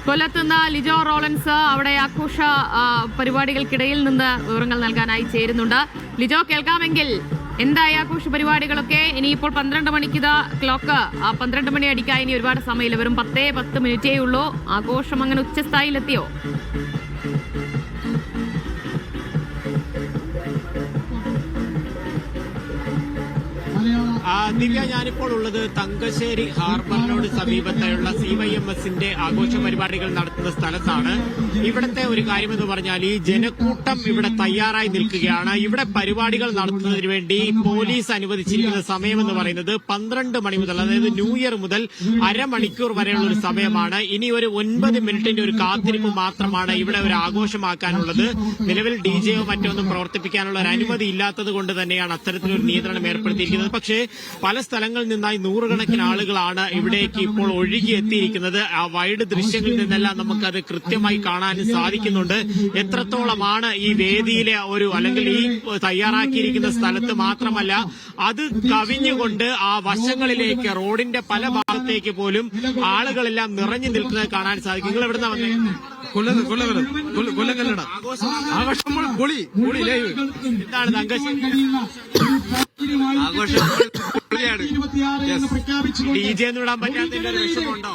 കൊല്ലത്തുനിന്ന് Lijo Rollins അവിടെ ആഘോഷ പരിപാടികൾക്കിടയിൽ നിന്ന് വിവരങ്ങൾ നൽകാനായി ചേരുന്നുണ്ട്. ലിജോ, കേൾക്കാമെങ്കിൽ എന്തായി ആഘോഷ പരിപാടികളൊക്കെ? ഇനിയിപ്പോൾ 12 മണിക്ക് ക്ലോക്ക് 12 മണി അടിക്കാൻ ഇനി ഒരുപാട് സമയമില്ല, വെറും 10 മിനിറ്റേ ഉള്ളൂ. ആഘോഷം അങ്ങനെ ഉച്ചസ്ഥായിലെത്തിയോ? ദിവ്യ, ഞാനിപ്പോൾ ഉള്ളത് തങ്കശ്ശേരി ഹാർബറിനോട് സമീപത്തായുള്ള CYMSന്റെ ആഘോഷ പരിപാടികൾ നടത്തുന്ന സ്ഥലത്താണ്. ഇവിടത്തെ ഒരു കാര്യമെന്ന് പറഞ്ഞാൽ ഈ ജനക്കൂട്ടം ഇവിടെ തയ്യാറായി നിൽക്കുകയാണ്. ഇവിടെ പരിപാടികൾ നടത്തുന്നതിന് വേണ്ടി പോലീസ് അനുവദിച്ചിരിക്കുന്ന സമയമെന്ന് പറയുന്നത് 12 മണി മുതൽ, അതായത് ന്യൂ ഇയർ മുതൽ അരമണിക്കൂർ വരെയുള്ള ഒരു സമയമാണ്. ഇനി ഒരു 9 മിനിറ്റിന്റെ ഒരു കാത്തിരിപ്പ് മാത്രമാണ് ഇവിടെ ഒരു ആഘോഷമാക്കാനുള്ളത്. നിലവിൽ DJയോ മറ്റൊന്നും പ്രവർത്തിപ്പിക്കാനുള്ള ഒരു അനുമതി ഇല്ലാത്തത് കൊണ്ട് തന്നെയാണ് അത്തരത്തിലൊരു നിയന്ത്രണം ഏർപ്പെടുത്തിയിരിക്കുന്നത്. പക്ഷേ പല സ്ഥലങ്ങളിൽ നിന്നായി നൂറുകണക്കിന് ആളുകളാണ് ഇവിടേക്ക് ഇപ്പോൾ ഒഴുകിയെത്തിയിരിക്കുന്നത്. ആ വൈഡ് ദൃശ്യങ്ങളിൽ നിന്നെല്ലാം നമുക്കത് കൃത്യമായി കാണാൻ സാധിക്കുന്നുണ്ട്. എത്രത്തോളമാണ് ഈ വേദിയിലെ അല്ലെങ്കിൽ ഈ തയ്യാറാക്കിയിരിക്കുന്ന സ്ഥലത്ത് മാത്രമല്ല, അത് കവിഞ്ഞുകൊണ്ട് ആ വശങ്ങളിലേക്ക്, റോഡിന്റെ പല ഭാഗത്തേക്ക് പോലും ആളുകളെല്ലാം നിറഞ്ഞു നിൽക്കുന്നത് കാണാൻ സാധിക്കും. നിങ്ങൾ എവിടുന്ന വന്നേ? എന്താണ് തങ്കശ്ശേരി DJ എന്ന് വിടാൻ പറ്റാത്തതിന്റെ ഒരു വിഷമമുണ്ടോ?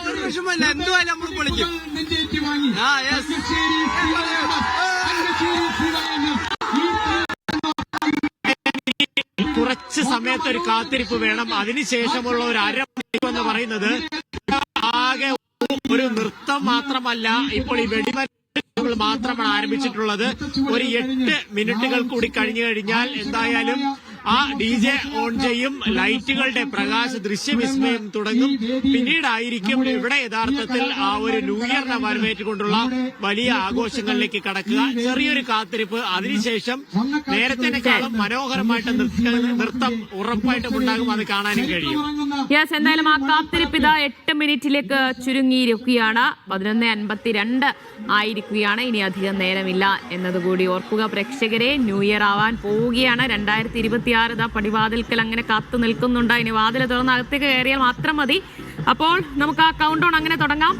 ഒരു വിഷമല്ല, എന്തുവായാലും നമ്മൾ പൊളിക്കും. കുറച്ച് സമയത്തൊരു കാത്തിരിപ്പ് വേണം. അതിനുശേഷമുള്ള ഒരു അരമണിക്കൂർ എന്ന് പറയുന്നത് ആകെ ഒരു നൃത്തം മാത്രമല്ല, ഇപ്പോൾ ഈ വെടിമരുന്ന് മാത്രമാണ് ആരംഭിച്ചിട്ടുള്ളത്. ഒരു 8 മിനിറ്റുകൾ കൂടി കഴിഞ്ഞു കഴിഞ്ഞാൽ എന്തായാലും ആ DJ ഓൺ ചെയ്യും, ലൈറ്റുകളുടെ പ്രകാശ ദൃശ്യവിസ്മയം തുടങ്ങും. പിന്നീടായിരിക്കും ഇവിടെ യഥാർത്ഥത്തിൽ ആ ഒരു ന്യൂ ഇയറിനെ വരവേറ്റുകൊണ്ടുള്ള വലിയ ആഘോഷങ്ങളിലേക്ക് കടക്കുക. ചെറിയൊരു കാത്തിരിപ്പ്, അതിനുശേഷം നേരത്തേക്കാളും മനോഹരമായിട്ട് നൃത്തം ഉറപ്പായിട്ടും ഉണ്ടാകും. അത് കാണാനും കഴിയും. എന്തായാലും ആ കാത്തിരിപ്പ് 8 മിനിറ്റിലേക്ക് ചുരുങ്ങിയിരിക്കുകയാണ്. 11:52 ആയിരിക്കുകയാണ്. ഇനി അധികം നേരമില്ല എന്നതുകൂടി ഓർക്കുക പ്രേക്ഷകരെ. ന്യൂ ഇയർ ആവാൻ പോവുകയാണ്. 2026 പടിവാതിൽക്കൽ അങ്ങനെ കാത്തു നിൽക്കുന്നുണ്ട്. ഇനി വാതിൽ തുറന്ന് അകത്തേക്ക് കയറിയാൽ മാത്രം മതി. അപ്പോൾ നമുക്ക് ആ കൗണ്ട് ഡൗൺ അങ്ങനെ തുടങ്ങാം.